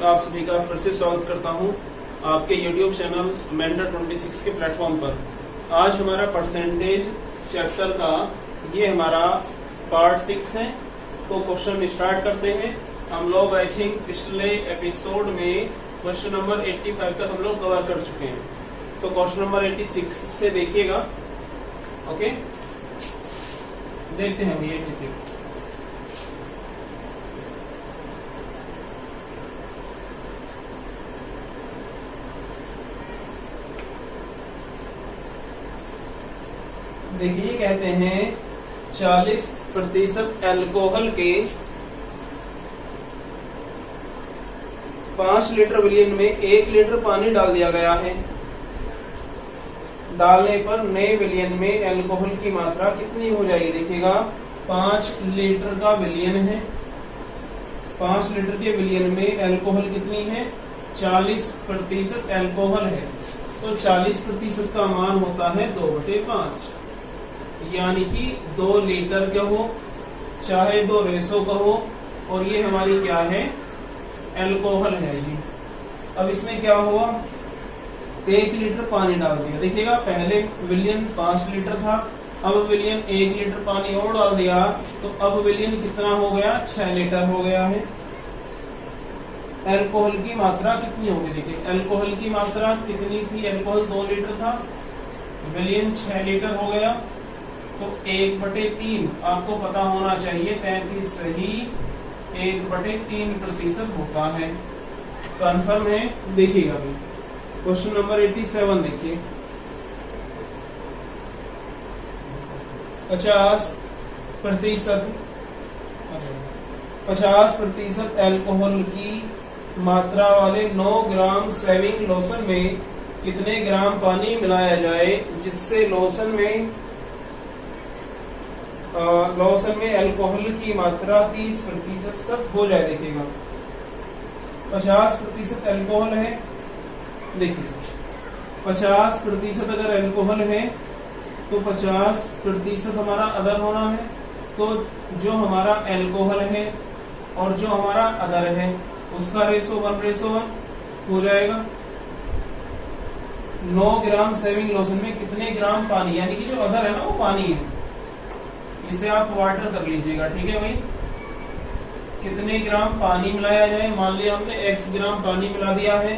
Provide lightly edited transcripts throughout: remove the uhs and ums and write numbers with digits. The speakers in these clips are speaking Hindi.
आप सभी का फिर से स्वागत करता हूं आपके YouTube चैनल मेंटर 26 के प्लेटफॉर्म पर। आज हमारा परसेंटेज चैप्टर का ये हमारा पार्ट 6 है। तो क्वेश्चन स्टार्ट करते हैं। हम लोग आई थिंक पिछले एपिसोड में क्वेश्चन नंबर 85 तक हम लोग कवर कर चुके हैं। तो क्वेश्चन नंबर 86 से देखिएगा। ओके, देखते हैं भैया 86। देखिए, कहते हैं 40% अल्कोहल के 5 लीटर विलियन में 1 लीटर पानी डाल दिया गया है। डालने पर नए विलियन में अल्कोहल की मात्रा कितनी हो जाएगी? देखिएगा, 5 लीटर का विलियन है। 5 लीटर के विलियन में अल्कोहल कितनी है? 40% अल्कोहल है। तो 40% का मान होता है 2/5, यानी कि 2 लीटर कहो चाहे 2 रेसो कहो, और ये हमारी क्या है? अल्कोहल है जी। अब इसमें क्या हुआ? 1 लीटर पानी डाल दिया। देखिएगा, पहले विलियन 5 लीटर था, अब विलियन 1 लीटर पानी और डाल दिया, तो अब विलियन कितना हो गया? 6 लीटर हो गया है। अल्कोहल की मात्रा कितनी होगी? देखिए, अल्कोहल की मात्रा कितनी थी? अल्कोहल 2 लीटर था, विलियन 6 लीटर हो गया, तो 1/3 आपको पता होना चाहिए। 33 सही 1/3% होता है। कन्फर्म है? देखिएगा अभी क्वेश्चन नंबर 87 देखिए। 50% अल्कोहल की मात्रा वाले 9 ग्राम सेविंग लोशन में कितने ग्राम पानी मिलाया जाए जिससे लोशन में अल्कोहल की मात्रा 30% हो जाए? देखिएगा, 50% अल्कोहल है। देखिए, 50% अगर अल्कोहल है तो 50% हमारा अदर होना है। तो जो हमारा अल्कोहल है और जो हमारा अदर है उसका रेशो 1:1 हो जाएगा। 9 ग्राम सेविंग लोशन में कितने ग्राम पानी, यानी कि जो अदर है ना वो पानी है, इसे आप वाटर कर लीजिएगा। ठीक है भाई, कितने ग्राम पानी मिलाया जाए? मान लिया हमने x ग्राम पानी मिला दिया है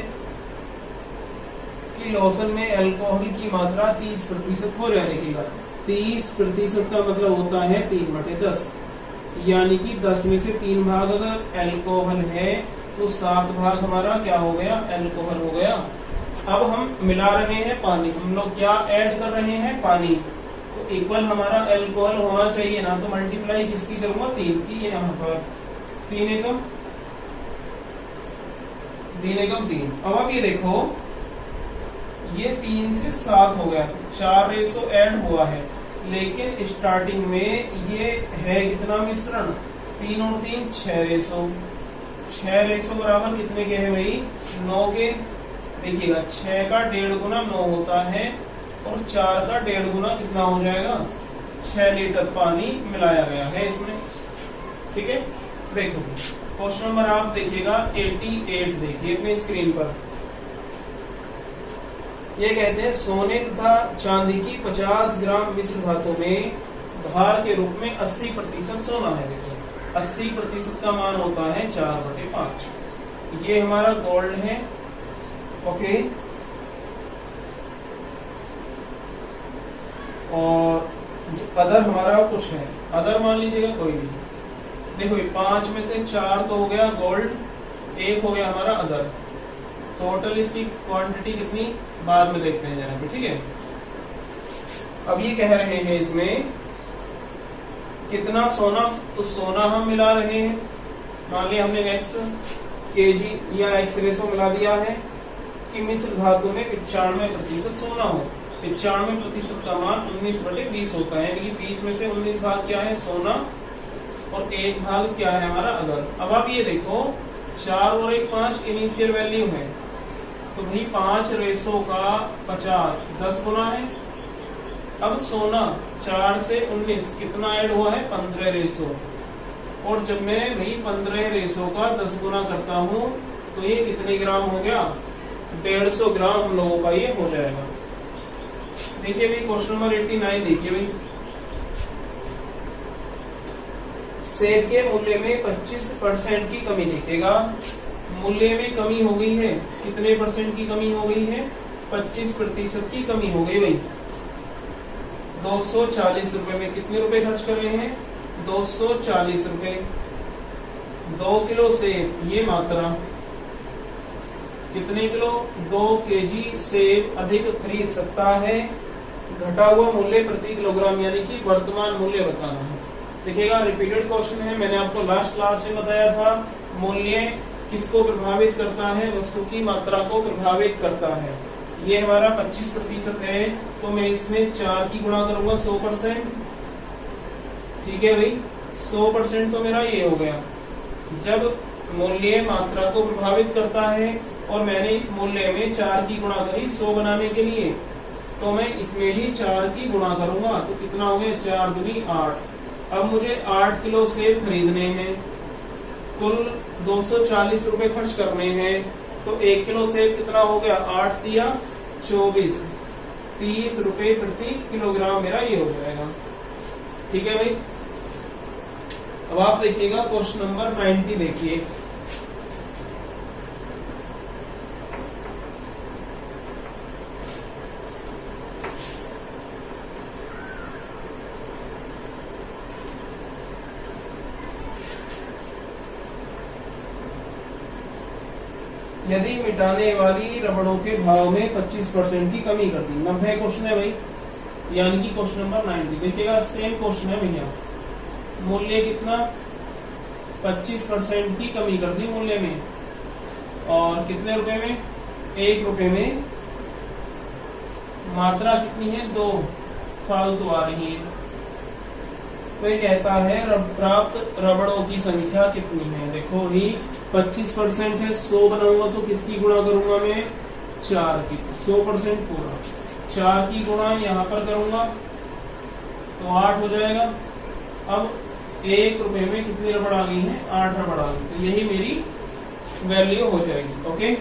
कि लोशन में अल्कोहल की मात्रा 30% हो जाए। देखिएगा, 30% का मतलब होता है 3/10, यानी कि 10 में से 3 भाग अगर अल्कोहल है तो 7 भाग हमारा क्या हो गया? अल्कोहल हो गया। अब हम मिला रहे हैं पानी, हम लोग क्या ऐड कर रहे हैं? पानी। तो इक्वल हमारा अल्कोहल होना चाहिए ना, तो मल्टीप्लाई किसकी करूंगा? 3 की। यहाँ पर 3 एकम 3। अब आप ये देखो, ये 3 से 7 हो गया, 4 रेशो ऐड हुआ है, लेकिन स्टार्टिंग में ये है कितना मिश्रण? 3 और 3 6 रेशो। 6 रेशो बराबर कितने के है भाई? 9 के। देखिएगा, 6 का 1.5 गुना 9 होता है, और 4 का 1.5 गुना कितना हो जाएगा? 6 लीटर पानी मिलाया गया है इसमें। ठीक है, देखो क्वेश्चन नंबर आप देखिएगा 88। देखिए अपनी स्क्रीन पर, ये कहते हैं सोने तथा चांदी की 50 ग्राम मिश्र धातु में भार के रूप में 80% सोना है। देखो, 80% का मान होता है 4/5। ये हमारा गोल्ड है। ओके, और अदर हमारा कुछ है, अदर मान लीजिएगा कोई भी। देखो, 5 में से 4 तो हो गया गोल्ड, 1 हो गया हमारा अदर। टोटल इसकी क्वांटिटी कितनी बाद में देखते हैं जरा। ठीक है, अब ये कह रहे हैं इसमें कितना सोना, तो सोना हम मिला रहे हैं। मान लिया हमने x kg या x रेशो मिला दिया है कि मिश्र धातु में 95% सोना हो। 95% का मान 19/20 होता है, यानी कि 20 में से 19 भाग क्या है? सोना, और 1 भाग क्या है? हमारा अदर। अब आप ये देखो, 4 और 1 5 इनिशियल वैल्यू है, तो भाई 5 रेशो का 50 10 गुना है। अब सोना 4 से 19 कितना ऐड हुआ है? 15 रेशो। और जब मैं भाई 15 रेशो का 10 गुना करता हूँ तो ये कितने ग्राम हो गया, 150 ग्राम हम लोगों का ये हो जाएगा। देखिए भाई क्वेश्चन नंबर 89 देखिए भाई, सेब के मूल्य में 25% की कमी दिखेगा। मूल्य में कमी हो गई है, कितने परसेंट की कमी हो गई है, 25% की कमी हो गई भाई। 240 रुपए में कितने रुपए खर्च कर रहे हैं, 240 रुपए। 2 किलो सेब, ये मात्रा कितने किलो, 2 केजी सेब अधिक खरीद सकता है। घटा हुआ मूल्य प्रति किलोग्राम, यानी कि वर्तमान मूल्य बताना है। देखिएगा रिपीटेड क्वेश्चन है, मैंने आपको लास्ट क्लास में बताया था मूल्य किसको प्रभावित करता है, वस्तु की मात्रा को प्रभावित करता है। ये हमारा 25% है, तो मैं इसमें 4 की गुणा करूंगा 100%। ठीक है भाई, 100% तो मेरा ये हो गया। जब मूल्य मात्रा को प्रभावित करता है और मैंने इस मूल्य में 4 की गुणा करी 100 बनाने के लिए, तो मैं इसमें भी 4 की गुणा करूंगा, तो कितना हो गया, 4 दूनी 8। अब मुझे 8 किलो सेब खरीदने हैं, कुल 240 रुपए खर्च करने हैं, तो 1 किलो सेब कितना हो गया, 8 दिया 24, 30 रुपए प्रति किलोग्राम मेरा ये हो जाएगा। ठीक है भाई, अब आप देखिएगा क्वेश्चन नंबर 90 देखिए। यदि मिटाने वाली रबड़ों के भाव में 25% की कमी कर दी। 90 क्वेश्चन है भाई, यानी कि क्वेश्चन नंबर 90। देखिएगा सेम क्वेश्चन है भैया, मूल्य कितना, 25% की कमी कर दी मूल्य में, और कितने रुपए में, 1 रुपए में। मात्रा कितनी है, 2 फालतू आ रही है। तो ये कहता है प्राप्त रबड़ों की संख्या कितनी है। देखो ही 25% है, 100 बनाऊंगा तो किसकी गुणा करूंगा मैं, 4 की। 100% पूरा 4 की गुणा यहाँ पर करूंगा तो 8 हो जाएगा। अब 1 रुपए में कितनी रबड़ आ गई है, 8 रबड़ आ गई, तो यही मेरी वैल्यू हो जाएगी। ओके,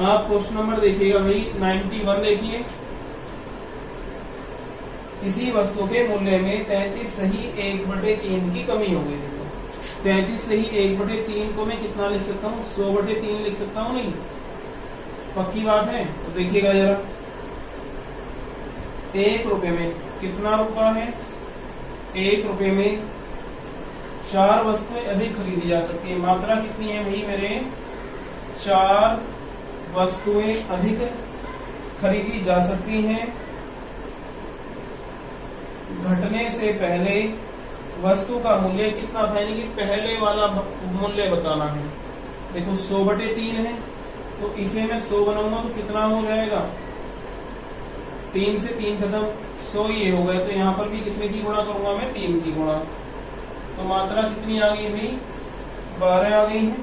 आप क्वेश्चन नंबर देखिएगा भाई 91 देखिए। किसी वस्तु के मूल्य में 33 सही 1/3 की कमी हो गई। देखो 33 सही 1/3 को मैं कितना लिख सकता हूँ, 100/3 लिख सकता हूँ, नहीं पक्की बात है। तो देखिएगा जरा, 1 रुपए में कितना रुपया है, 1 रुपए में 4 वस्तुएं अधिक खरीदी जा सकती है। मात्रा कितनी है भाई मेरे, 4 वस्तुएं अधिक खरीदी जा सकती हैं। घटने से पहले वस्तु का मूल्य कितना था, यानी कि पहले वाला मूल्य बताना है। देखो 100/3 है, तो इसे मैं 100 बनाऊंगा तो कितना हो जाएगा, 3 से 3 खत्म, 100 ये हो गया। तो यहाँ पर भी कितने की गुणा करूंगा मैं, 3 की गुणा। तो मात्रा कितनी आ गई भाई, 12 आ गई है।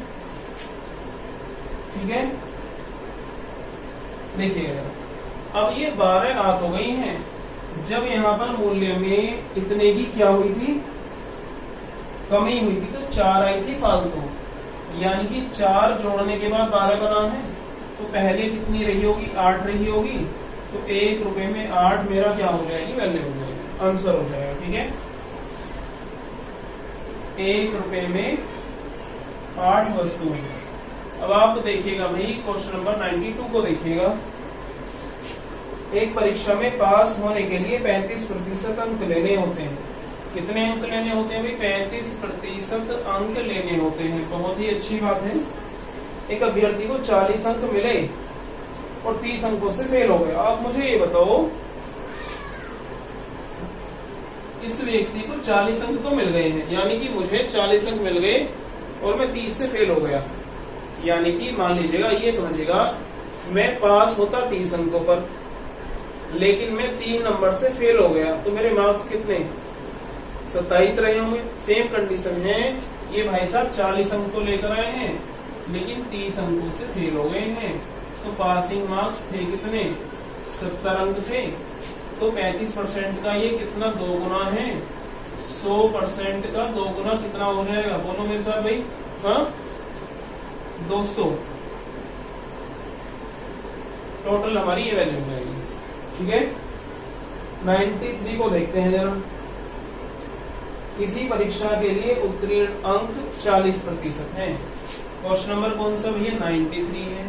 ठीक है, देखिएगा अब ये 12 घात हो गई हैं। जब यहाँ पर मूल्य में इतने की क्या हुई थी, कमी हुई थी, तो 4 आई थी फालतू, यानी कि 4 जोड़ने के बाद 12 बना है। तो पहले कितनी रही होगी, 8 रही होगी। तो 1 रुपए में 8 मेरा क्या हो जाएगी, वैल्यू हो जाएगी, आंसर हो जाएगा। ठीक है, 1 रुपए में 8 वस्तुएं। अब आप देखिएगा भाई क्वेश्चन नंबर 92 को देखिएगा। एक परीक्षा में पास होने के लिए 35% अंक लेने होते हैं। कितने अंक लेने होते हैं भाई, 35% अंक लेने होते हैं। बहुत ही अच्छी बात है। एक अभ्यर्थी को 40 अंक मिले और 30 अंकों से फेल हो गए। आप मुझे ये बताओ, इस व्यक्ति को 40 अंक तो मिल गए हैं, यानी कि मुझे 40 अंक मिल गए और मैं 30 से फेल हो गया। यानी कि मान लीजिएगा, ये समझिएगा, मैं पास होता 30 अंकों पर, लेकिन मैं 3 नंबर से फेल हो गया, तो मेरे मार्क्स कितने, 27 रहे होंगे। सेम कंडीशन है, ये भाई साहब 40 अंक तो लेकर आए हैं, लेकिन 30 अंकों से फेल हो गए हैं। तो पासिंग मार्क्स थे कितने, 70 अंक थे। तो 35% का ये कितना, 2 गुना है। 100% का 2 गुना कितना हो जाएगा, बोलो मेरे साथ भाई। हाँ, 200, टोटल हमारी ये वैल्यू हो जाएगी। ठीक है, 93 को देखते हैं जरा। किसी परीक्षा के लिए उत्तीर्ण अंक 40% है। क्वेश्चन नंबर कौन सा भैया? 93 है।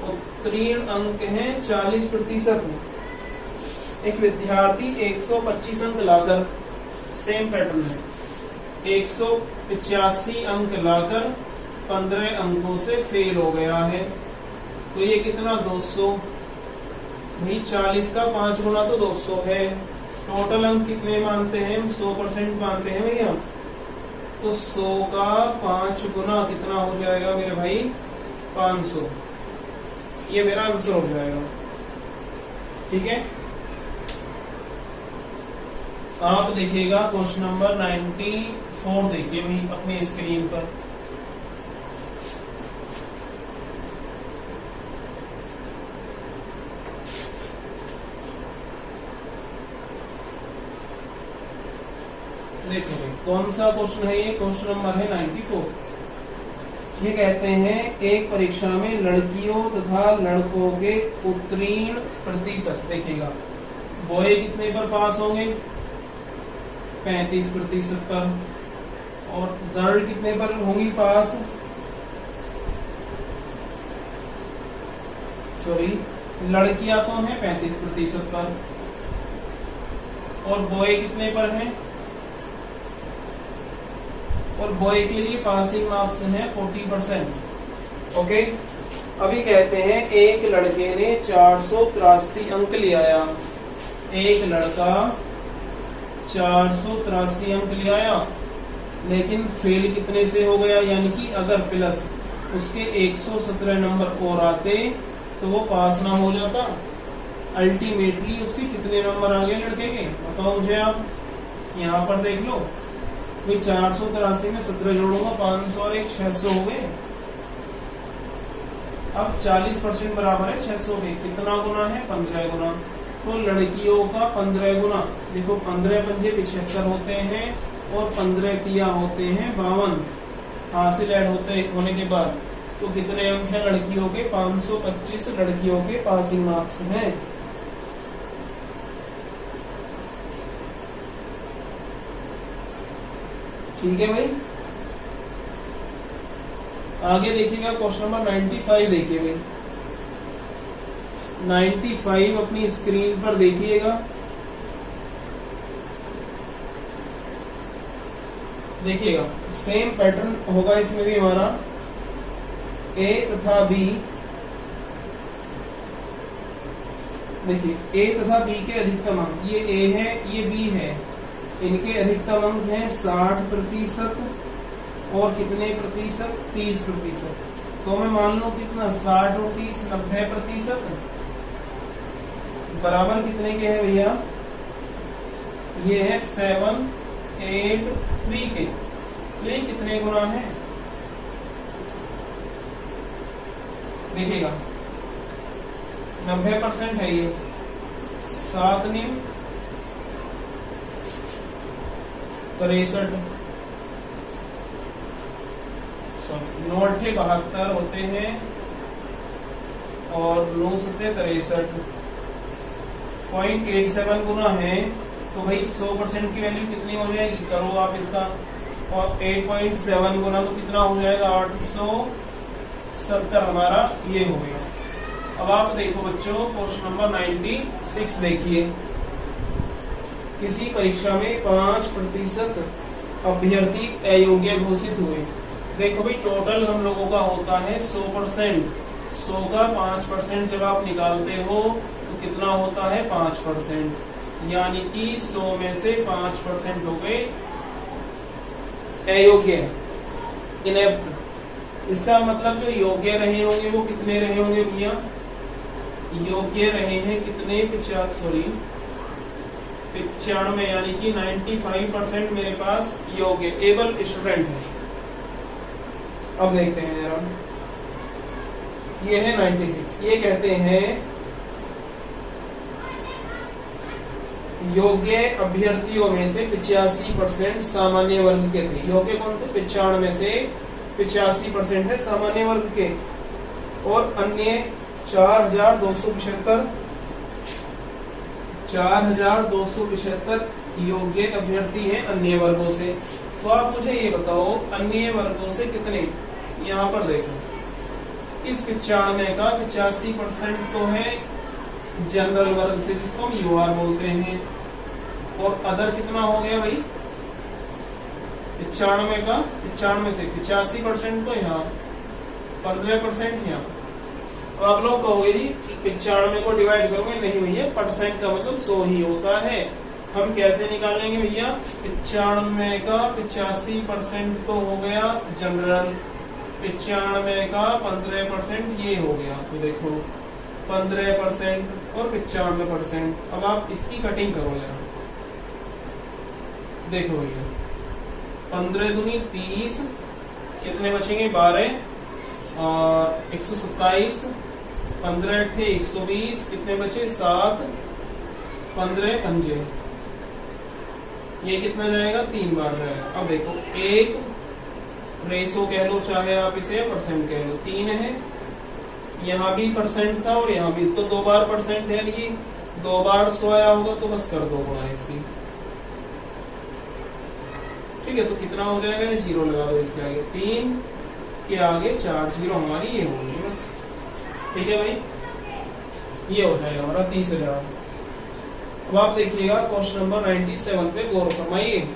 उत्तीर्ण अंक है 40%। एक विद्यार्थी 125 अंक लाकर, सेम पैटर्न है, 185 अंक लाकर 15 अंकों से फेल हो गया है। तो ये कितना? 200। भाई 40 का 5 गुना तो 200 है। टोटल अंक कितने मानते हैं? 100% मानते हैं भैया। तो 100 का 5 गुना कितना हो जाएगा मेरे भाई? 500। ये मेरा आंसर हो जाएगा। ठीक है, आप देखिएगा क्वेश्चन नंबर 94 देखिए भाई अपनी स्क्रीन पर। देखो भाई कौन सा क्वेश्चन है ये? क्वेश्चन नंबर है 94। ये कहते हैं एक परीक्षा में लड़कियों तथा लड़कों के उत्तीर्ण प्रतिशत, देखिएगा बॉय कितने पर पास होंगे? 35% पर। और गर्ल कितने पर होंगी पास? सॉरी, लड़कियां तो हैं 35% पर, और बॉय कितने पर हैं? और बॉय के लिए पासिंग मार्क्स हैं 40%। ओके, अभी कहते हैं एक लड़के ने 483 अंक ले आया। एक लड़का 483 अंक ले आया, लेकिन फेल कितने से हो गया? यानी कि अगर प्लस उसके 117 नंबर और आते तो वो पास ना हो जाता। अल्टीमेटली उसके कितने नंबर आ गए लड़के के? बताओ मुझे आप। यहाँ पर देख लो, 483 में 17 जोड़ूंगा, 500 और 600 हो गए। अब 40% बराबर है 600 के। कितना गुना है? 15 गुना। तो लड़कियों का 15 गुना, देखो 15 पंजे 75 होते हैं, और 15 किया होते हैं 52 हासिल ऐड होने के बाद। तो कितने अंक हैं लड़कियों के? 525 लड़कियों के पासिंग मार्क्स हैं। ठीक है भाई, आगे देखिएगा क्वेश्चन नंबर 95 देखिए भाई। 95 अपनी स्क्रीन पर देखिएगा। देखिएगा सेम पैटर्न होगा इसमें भी हमारा। ए तथा बी, देखिए ए तथा बी के अधिकतम अंक, ये ए है ये बी है, इनके अधिकतम अंक हैं 60% और कितने प्रतिशत? 30%। तो मैं मान लूं कितना? 60 और 30 90% बराबर कितने के हैं भैया? ये है 783 के। ये कितने गुना है? देखिएगा 90% है ये। 7 निम 63, 9 होते हैं, और 9 सत्ते 63, 0.87 गुना है। तो भाई 100% की वैल्यू कितनी हो जाएगी? करो आप इसका, और 8.7 गुना तो कितना हो जाएगा? 870 हमारा ये हो गया। अब आप देखो बच्चों क्वेश्चन नंबर 96 देखिए। किसी परीक्षा में 5% अभ्यर्थी अयोग्य घोषित हुए। देखो भाई टोटल हम लोगों का होता है 100%। 100 का 5% जब आप निकालते हो तो कितना होता है? 5%। यानी कि 100 में से 5% हो गए अयोग्य, इनेप्ट। इसका मतलब जो योग्य रहे होंगे वो कितने रहे होंगे भैया? योग्य रहे हैं कितने? 95, यानी कि 95% मेरे पास योग्य एबल स्टूडेंट है। अब देखते हैं जरा, ये है 96। ये कहते हैं योग्य अभ्यर्थियों में से 85% सामान्य वर्ग के थे। योग्य कौन थे? 95 में से 85% है सामान्य वर्ग के, और अन्य 4275 योग्य अभ्यर्थी हैं अन्य वर्गों से। तो आप मुझे ये बताओ अन्य वर्गों से कितने, यहाँ पर देखो इस 95 का 85% तो है जनरल वर्ग से जिसको हम यूआर बोलते हैं, और अदर कितना हो गया भाई 95 का 95 से 85% तो यहाँ 15% यहाँ। तो आप लोग कहोगे जी 95 को डिवाइड करोगे, नहीं भैया परसेंट का मतलब 100 ही होता है। हम कैसे निकालेंगे भैया 95 का 85% तो हो गया जनरल, 95 का 15% ये हो गया। तो देखो 15% और 95%। अब आप इसकी कटिंग करो यार, देखो भैया 15 दूनी 30, कितने बचेंगे 12, 127, 15 अट्ठे 120, कितने बचे 7, 15 पंजे, ये कितना जाएगा 3 बार जाएगा। अब देखो एक रेशो कह लो चाहे आप इसे परसेंट कह लो, 3 है, यहाँ भी परसेंट था और यहाँ भी, तो 2 बार परसेंट है, यानी कि 2 बार 100 आया होगा, तो बस कर दो गुणा इसकी, ठीक है। तो कितना हो जाएगा, 0 लगा दो इसके आगे, 3 के आगे 4, 0 हमारी ये होगी बस, ठीक है भाई। ये हो जाएगा हमारा 30,000। अब आप देखिएगा क्वेश्चन नंबर 97 पे गौर फरमाइए।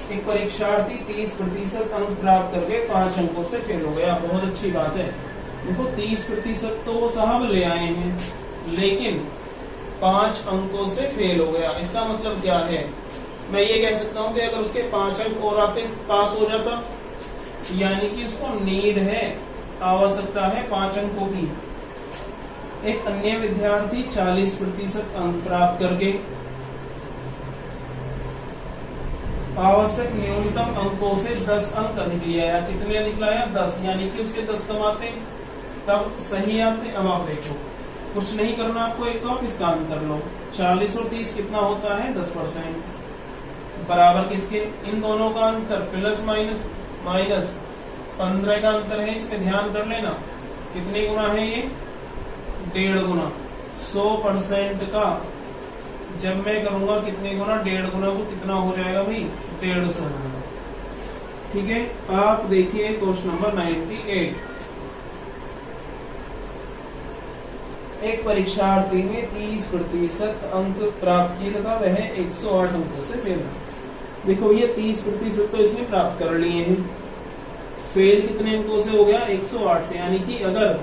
एक परीक्षार्थी 30% अंक प्राप्त करके 5 अंकों से फेल हो गया। बहुत अच्छी बात है। देखो 30% तो वो साहब ले आए हैं, लेकिन 5 अंकों से फेल हो गया। इसका मतलब क्या है, मैं ये कह सकता हूं कि अगर उसके 5 अंक और आते पास हो जाता, यानी कि उसको नीड है, आवश्यकता है 5 अंकों की। एक अन्य विद्यार्थी 40% अंक प्राप्त करके आवश्यक न्यूनतम अंकों से 10 अंक अधिक ले आया। कितने अधिक लाया 10, यानी कि उसके 10 कम आते तब सही आते। अब आप देखो कुछ नहीं करना आपको, एक तो आप इसका अंतर लो, 40 और 30 कितना होता है 10%, बराबर किसके, इन दोनों का अंतर प्लस माइनस माइनस 15 का अंतर है, इसमें ध्यान कर लेना कितने गुना है ये 1.5 गुना। 100% का जब मैं करूंगा कितने गुना 1.5 गुना, को कितना हो जाएगा भाई 150 गुना, ठीक है। आप देखिए क्वेश्चन नंबर 98। एक परीक्षार्थी ने 30% अंक प्राप्त किए तथा वह 108 अंकों से फेल हुआ। देखो ये 30% तो इसने प्राप्त कर लिए हैं, फेल कितने अंकों से हो गया 108 से, यानी कि अगर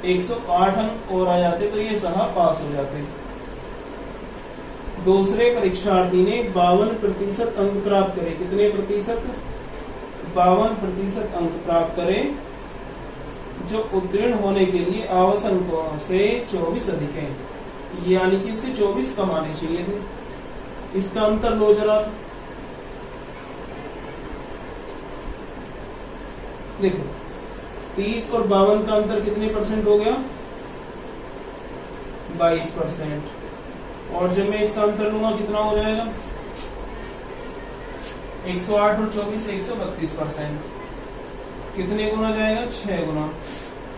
108 अंक और आ जाते तो ये साहब पास हो जाते। दूसरे परीक्षार्थी ने 52% अंक प्राप्त करे। कितने प्रतिशत, 52% अंक प्राप्त करे, जो उत्तीर्ण होने के लिए आवश्यक अंकों से 24 अधिक है, यानी कि उसके 24 कम आने चाहिए थे। इसका अंतर लो जरा, देखो 30 और 52 का अंतर कितने परसेंट हो गया 22%, और जब मैं इसका अंतर लूंगा कितना हो जाएगा 108 और 24 132%, कितने गुना जाएगा 6 गुना।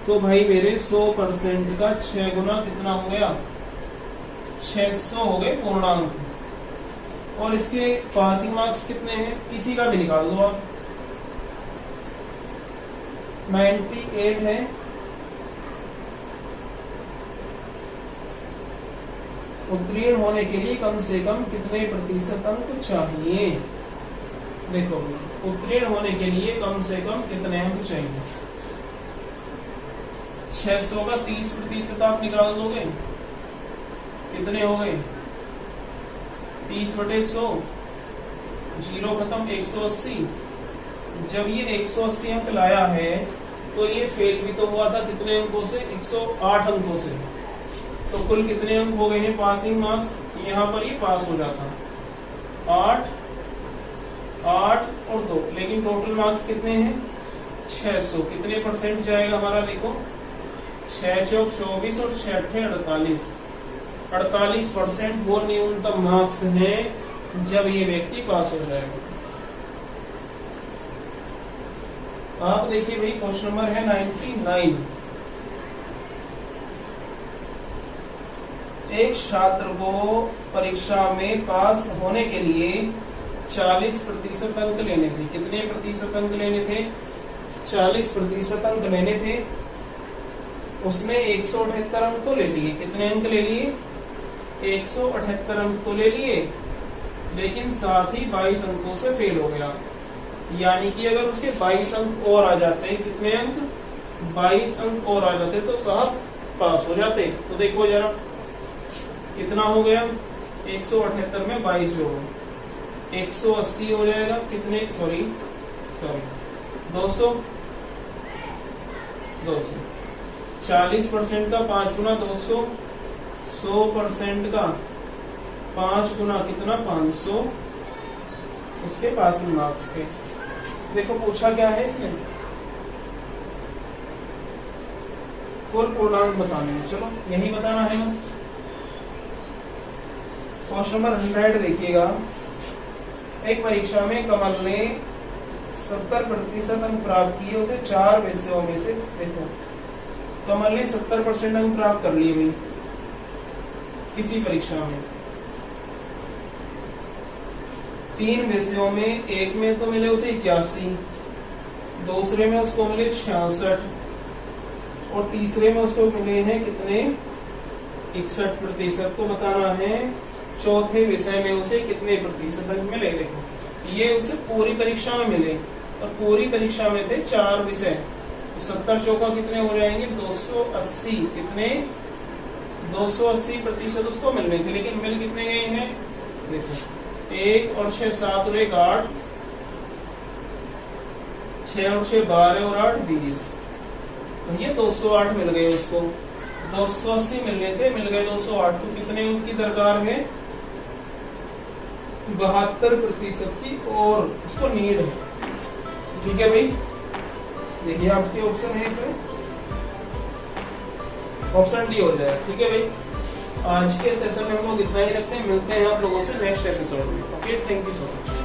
तो भाई मेरे 100% का 6 गुना कितना हो गया 600 हो गए पूर्णांक। और इसके पासिंग मार्क्स कितने हैं, किसी का भी निकाल दो आप, 98 है। उत्तीर्ण होने के लिए कम से कम कितने प्रतिशत अंक चाहिए, देखो उत्तीर्ण होने के लिए कम से कम कितने अंक चाहिए। 600 का 30% आप निकाल दोगे, कितने हो गए 30/100, 0 खत्म 180। जब ये 180 अंक लाया है तो ये फेल भी तो हुआ था कितने अंकों से 108 अंकों से, तो कुल कितने अंक हो गए हैं पासिंग मार्क्स, यहाँ पर ये पास हो जाता 8 और 2, लेकिन टोटल मार्क्स कितने हैं 600 कितने परसेंट जाएगा हमारा, देखो 6 चौक 24 और 6 अट्ठे 48, 48% वो न्यूनतम मार्क्स हैं जब ये व्यक्ति पास हो जाएगा। आप देखिए भाई क्वेश्चन नंबर है 99। एक छात्र को परीक्षा में पास होने के लिए 40% अंक लेने थे। कितने प्रतिशत अंक लेने थे, 40% अंक लेने थे। उसने 178 अंक तो ले लिए। कितने अंक ले लिए, 178 अंक तो ले लिए, लेकिन साथ ही 22 अंकों से फेल हो गया। यानी कि अगर उसके 22 अंक और आ जाते, कितने अंक, 22 अंक और आ जाते तो साहब पास हो जाते। तो देखो जरा कितना हो गया, 178 में 22 जोड़ो, 180 हो जाएगा। कितने, सॉरी 200, 40% का 5 गुना 200, 100% का 5 गुना कितना 500, उसके पासिंग मार्क्स के। देखो पूछा क्या है इसने, कुल पूर्णांक बताने में। चलो यही बताना है बस। क्वेश्चन नंबर 100 देखिएगा। एक परीक्षा में कमल ने 70% अंक प्राप्त किए, उसे 4 विषयों में से, देखो कमल ने 70% अंक प्राप्त कर लिए भाई किसी परीक्षा में। 3 विषयों में, एक में तो मिले उसे 81, दूसरे में उसको मिले 66 और तीसरे में उसको मिले हैं कितने 61%। तो बताना है चौथे विषय में उसे कितने प्रतिशत अंक मिले। देखो ये उसे पूरी परीक्षा में मिले और पूरी परीक्षा में थे 4 विषय, तो 70 चौका कितने हो जाएंगे 280। कितने 280% उसको मिलने थे, लेकिन मिल कितने गए हैं, देखो 1 और 6 7 और 1 8, 6 और 6 12 और 8 20, तो ये 208 मिल गए उसको। 280 मिलने थे, मिल गए 208। तो कितने उनकी दरकार है, 72% की और उसको नीड है। ठीक है भाई, देखिए आपके ऑप्शन है इसमें, ऑप्शन डी हो जाए। ठीक है भाई, आज के सेशन में हम लोग इतना ही रखते हैं, मिलते हैं आप लोगों से नेक्स्ट एपिसोड में। Okay, thank you so much.